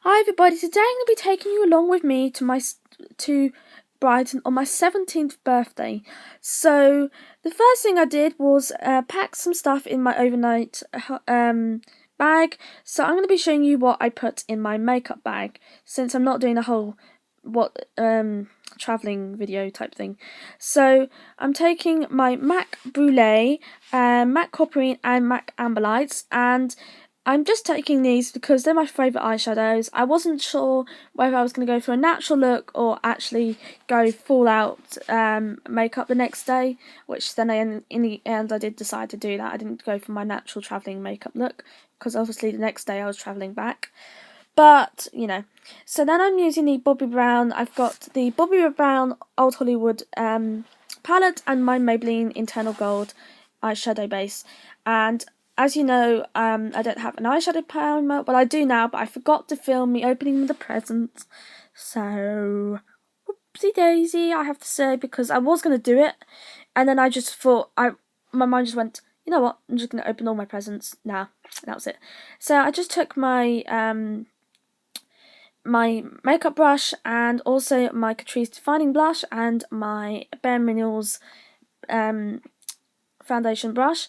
Hi everybody, today I'm going to be taking you along with me to Brighton on my 17th birthday. So the first thing I did was pack some stuff in my overnight bag. So I'm going to be showing you what I put in my makeup bag, since I'm not doing a whole travelling video type thing. So I'm taking my MAC Brule, MAC Copperine and MAC AmberLights, and I'm just taking these because they're my favourite eyeshadows. I wasn't sure whether I was going to go for a natural look or actually go full out makeup the next day, which then in the end I did decide to do that. I didn't go for my natural travelling makeup look because obviously the next day I was travelling back. But, you know, so then I'm using the Bobbi Brown. I've got the Bobbi Brown Old Hollywood palette and my Maybelline Internal Gold eyeshadow base. And as you know, I don't have an eyeshadow primer. Well, I do now, but I forgot to film me opening the presents. So, whoopsie daisy, I have to say, because I was going to do it. And then I just thought, my mind just went, you know what, I'm just going to open all my presents now. That was it. So I just took my my makeup brush and also my Catrice Defining Blush and my Bare Minerals foundation brush.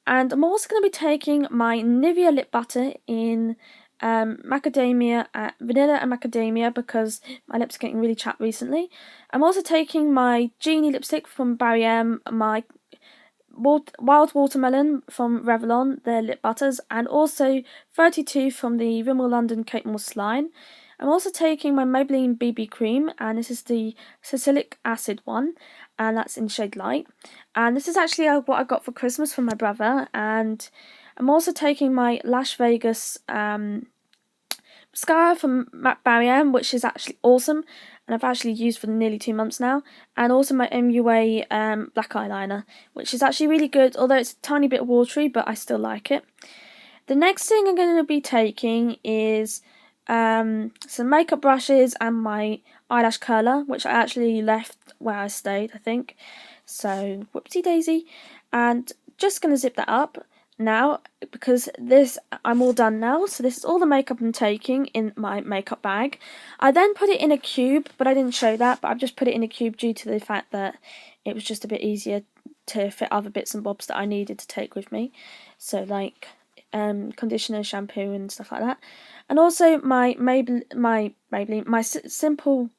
And I'm also going to be taking my Nivea lip butter in Macadamia, Vanilla and Macadamia, because my lips are getting really chapped recently. I'm also taking my Genie lipstick from Barry M, my Wild Watermelon from Revlon, their lip butters, and also 32 from the Rimmel London Kate Moss line. I'm also taking my Maybelline BB cream, and this is the salicylic acid one, and that's in shade Light. And this is actually what I got for Christmas from my brother. And I'm also taking my Lash Vegas mascara from Barry M, which is actually awesome, and I've actually used for nearly 2 months now. And also my MUA black eyeliner, which is actually really good, although it's a tiny bit watery, but I still like it. The next thing I'm going to be taking is some makeup brushes and my eyelash curler, which I actually left where I stayed, I think. So, whoopsie daisy. And just going to zip that up now, because I'm all done now. So this is all the makeup I'm taking in my makeup bag. I then put it in a cube, but I didn't show that, but I've just put it in a cube due to the fact that it was just a bit easier to fit other bits and bobs that I needed to take with me. So like conditioner, shampoo and stuff like that. And also my Maybelline, my simple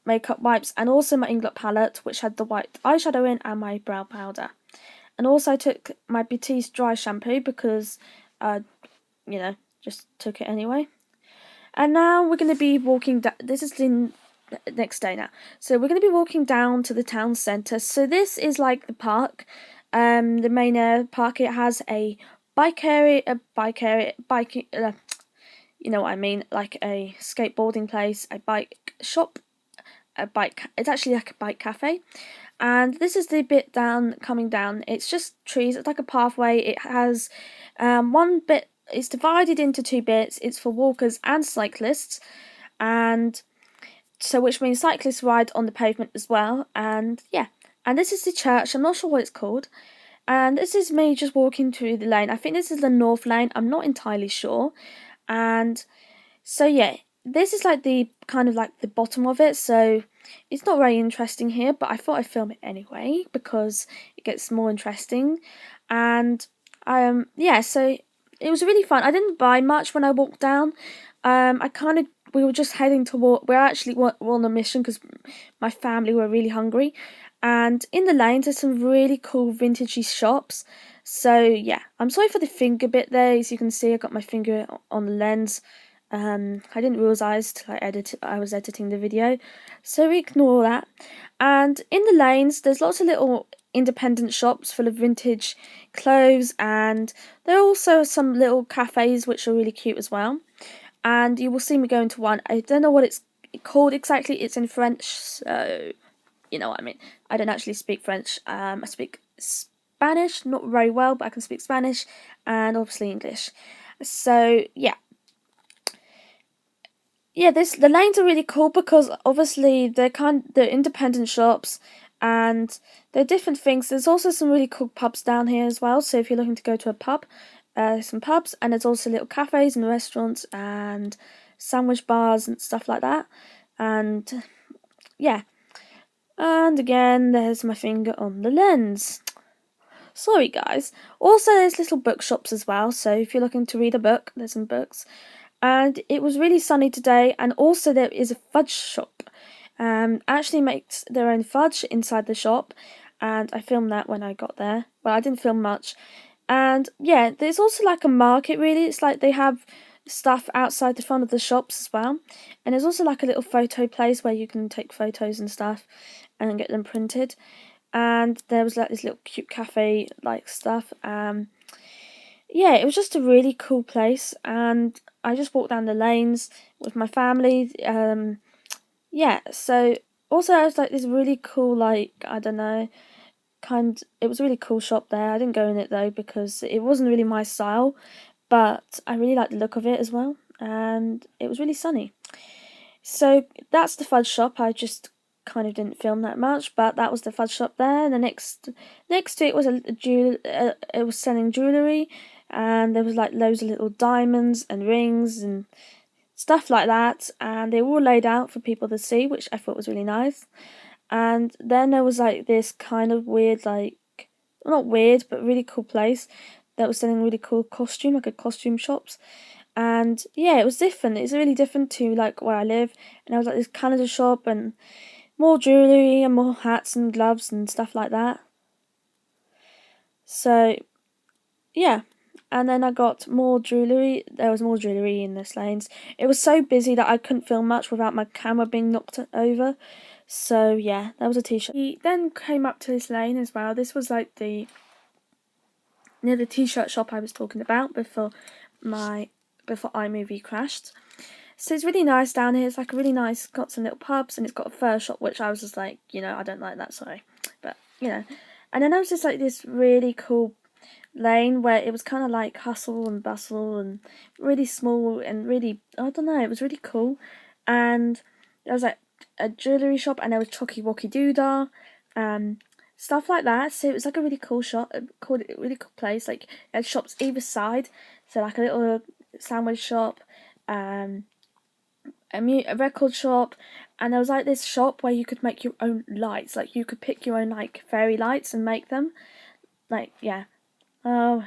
makeup wipes, and also my Inglot palette, which had the white eyeshadow in, and my brow powder. And also I took my Batiste dry shampoo because just took it anyway. And now we're going to be walking down. This is the next day now. So we're going to be walking down to the town centre. So this is like the park, the main air park. It has a bike area, you know what I mean, like a skateboarding place, a bike shop, it's actually like a bike cafe. And this is the bit coming down. It's just trees. It's like a pathway. It has one bit. It's divided into 2 bits. It's for walkers and cyclists, and so which means cyclists ride on the pavement as well. And yeah, and this is the church. I'm not sure what it's called. And this is me just walking through the lane. I think this is the north lane. I'm not entirely sure. And so yeah, this is like the kind of like the bottom of it. So it's not very interesting here, but I thought I'd film it anyway because it gets more interesting. And yeah, so it was really fun. I didn't buy much when I walked down. We were just heading toward. We're on a mission because my family were really hungry. And in the lanes there's some really cool vintagey shops. So yeah, I'm sorry for the finger bit there. As you can see, I got my finger on the lens. I didn't realise till I was editing the video, so ignore that. And in the lanes there's lots of little independent shops full of vintage clothes, and there are also some little cafes which are really cute as well. And you will see me go into one. I don't know what it's called exactly. It's in French, so you know what I mean. I don't actually speak French. I speak Spanish, not very well, but I can speak Spanish and obviously English. So yeah. Yeah, the lanes are really cool because obviously they're independent shops, and they're different things. There's also some really cool pubs down here as well. So if you're looking to go to a pub, some pubs, and there's also little cafes and restaurants and sandwich bars and stuff like that. And yeah, and again, there's my finger on the lens. Sorry guys. Also, there's little bookshops as well, so if you're looking to read a book, there's some books. And it was really sunny today, and also there is a fudge shop. Actually makes their own fudge inside the shop, and I filmed that when I got there. Well, I didn't film much. And yeah, there's also like a market really. It's like they have stuff outside the front of the shops as well. And there's also like a little photo place where you can take photos and stuff and get them printed. And there was like this little cute cafe like stuff. Yeah, it was just a really cool place, and I just walked down the lanes with my family. Yeah, so also it was like this really cool, like, I don't know, it was a really cool shop there. I didn't go in it though because it wasn't really my style, but I really liked the look of it as well, and it was really sunny. So that's the fudge shop. I just kind of didn't film that much, but that was the fudge shop there. And the next to it was it was selling jewellery, and there was like loads of little diamonds and rings and stuff like that, and they were all laid out for people to see, which I thought was really nice. And then there was like this kind of weird, like, not weird, but really cool place that was selling really cool costume, like a costume shops. And yeah, it was different. It's really different to like where I live. And there was like this Canada shop and more jewellery and more hats and gloves and stuff like that. So yeah. And then I got more jewellery. There was more jewellery in the lanes. It was so busy that I couldn't film much without my camera being knocked over. So yeah, that was a t-shirt. He then came up to this lane as well. This was like near the t-shirt shop I was talking about before iMovie crashed. So it's really nice down here. It's like a really nice, got some little pubs, and it's got a fur shop, which I was just like, I don't like that, sorry. But, And then there was just like this really cool lane where it was kind of like hustle and bustle and really small and really, I don't know, it was really cool. And there was like a jewellery shop, and there was Chocky Wocky Doodah, stuff like that. So it was like a really cool shop, really cool place. Like, it had shops either side, so like a little sandwich shop, a record shop, and there was like this shop where you could make your own lights. Like, you could pick your own like fairy lights and make them. Like, yeah. Oh,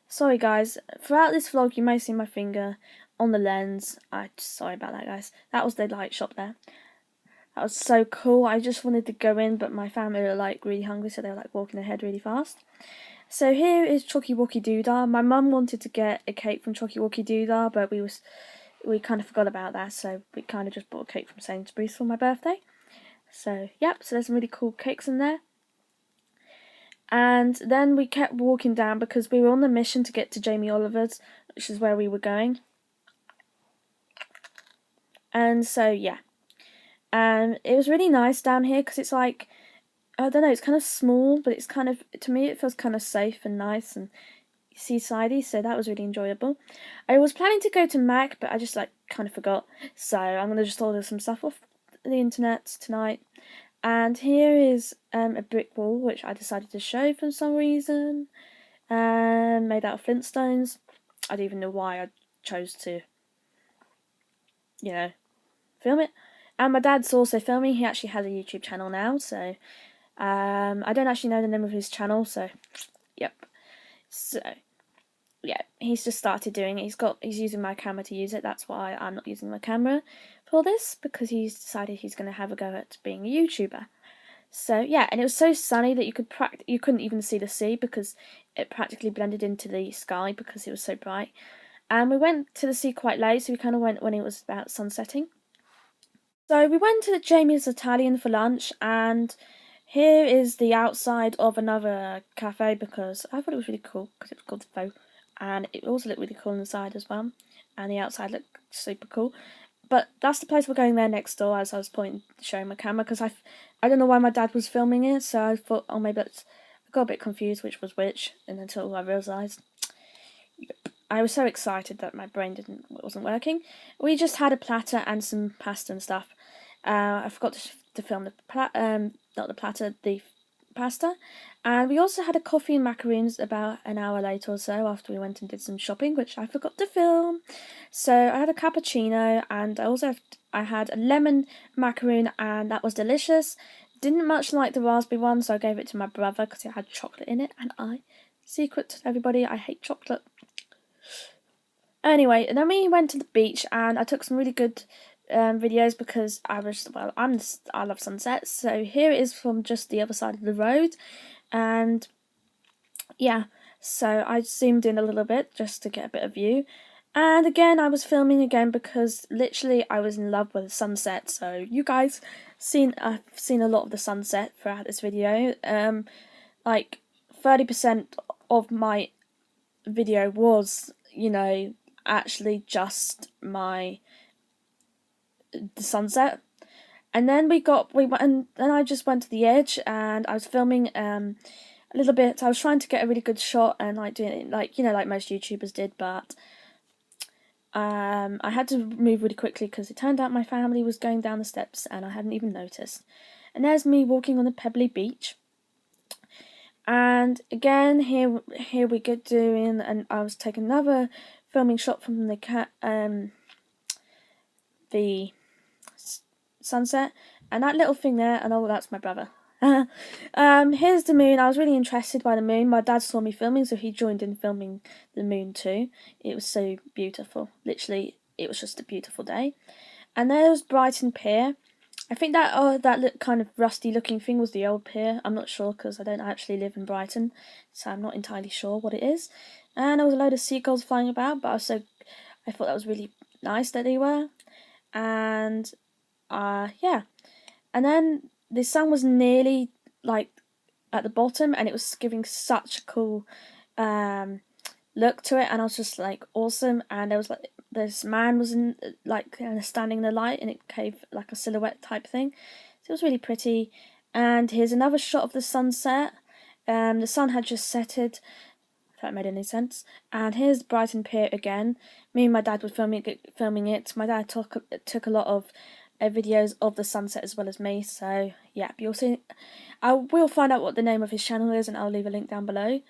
sorry guys. Throughout this vlog, you may see my finger on the lens. Sorry about that, guys. That was the light shop there. That was so cool. I just wanted to go in, but my family were like really hungry, so they were like walking ahead really fast. So here is Chocky Wocky Doodah. My mum wanted to get a cake from Chocky Wocky Doodah, but we kind of forgot about that, so we kind of just bought a cake from Sainsbury's for my birthday. So yep, so there's some really cool cakes in there. And then we kept walking down because we were on the mission to get to Jamie Oliver's, which is where we were going. And so yeah. And it was really nice down here because it's like, I don't know, it's kind of small, but it's kind of, to me, it feels kind of safe and nice and seasidey, so that was really enjoyable. I was planning to go to M.A.C, but I just like kind of forgot, so I'm going to just order some stuff off the internet tonight. And here is a brick wall, which I decided to show for some reason, made out of Flintstones. I don't even know why I chose to, film it. And my dad's also filming. He actually has a YouTube channel now, so I don't actually know the name of his channel, so yep. So yeah, he's just started doing it. He's using my camera to use it. That's why I'm not using my camera for this, because he's decided he's going to have a go at being a YouTuber. So yeah, and it was so sunny that you couldn't even see the sea because it practically blended into the sky because it was so bright. And we went to the sea quite late, so we kind of went when it was about sunsetting. So we went to Jamie's Italian for lunch, and here is the outside of another cafe because I thought it was really cool because it was called the Faux, and it also looked really cool inside as well, and the outside looked super cool. But that's the place we're going there next door, as I was showing my camera, because I don't know why my dad was filming it, so I thought, oh, maybe I got a bit confused which was which, and until I realised. Yep. I was so excited that my brain wasn't working. We just had a platter and some pasta and stuff. I forgot to film the not the platter, the pasta. And we also had a coffee and macaroons about an hour later or so after we went and did some shopping, which I forgot to film. So I had a cappuccino, and I had a lemon macaroon, and that was delicious. Didn't much like the raspberry one, so I gave it to my brother because it had chocolate in it, and secret to everybody, I hate chocolate. Anyway, and then we went to the beach, and I took some really good videos because I love sunsets. So here it is from just the other side of the road, and yeah, so I zoomed in a little bit just to get a bit of view. And again, I was filming again because literally I was in love with the sunset. So you guys I've seen a lot of the sunset throughout this video. Like 30% of my video was, actually just the sunset. And then we went, and then I just went to the edge, and I was filming a little bit. I was trying to get a really good shot and doing it like most YouTubers did, but I had to move really quickly because it turned out my family was going down the steps and I hadn't even noticed. And there's me walking on the pebbly beach. And again, here we get doing, and I was taking another filming shot from the sunset, and that little thing there, and that's my brother. Here's the moon. I was really interested by the moon. My dad saw me filming, so he joined in filming the moon too. It was so beautiful. Literally, it was just a beautiful day. And there's Brighton Pier. I think that kind of rusty looking thing was the old pier. I'm not sure because I don't actually live in Brighton, so I'm not entirely sure what it is. And there was a load of seagulls flying about, but I thought that was really nice that they were. And yeah. And then the sun was nearly at the bottom, and it was giving such a cool look to it, and I was just awesome. And there was this man was in standing in the light, and it gave like a silhouette type thing, so it was really pretty. And here's another shot of the sunset. The sun had just setted, if that made any sense. And here's Brighton Pier again. Me and my dad were filming it. My dad took a lot of videos of the sunset as well as me, so yeah, you'll see. I will find out what the name of his channel is, and I'll leave a link down below.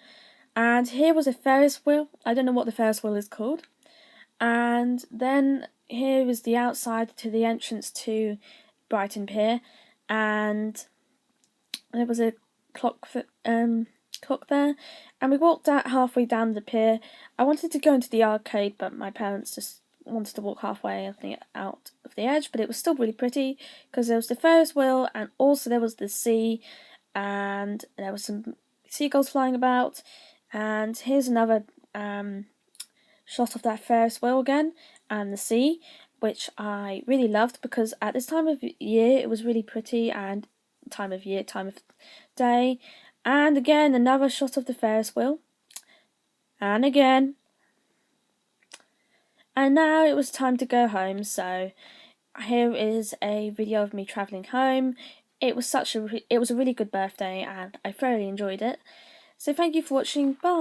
And here was a Ferris wheel. I don't know what the Ferris wheel is called. And then here is the outside to the entrance to Brighton Pier, and there was a clock there, and we walked out halfway down the pier. I wanted to go into the arcade, but my parents just wanted to walk halfway out of the edge. But it was still really pretty because there was the Ferris wheel, and also there was the sea, and there was some seagulls flying about. And here's another shot of that Ferris wheel again, and the sea, which I really loved because at this time of year it was really pretty, and time of day. And again, another shot of the Ferris wheel, and again. And now it was time to go home, so here is a video of me travelling home. It was a really good birthday, and I thoroughly enjoyed it. So thank you for watching. Bye!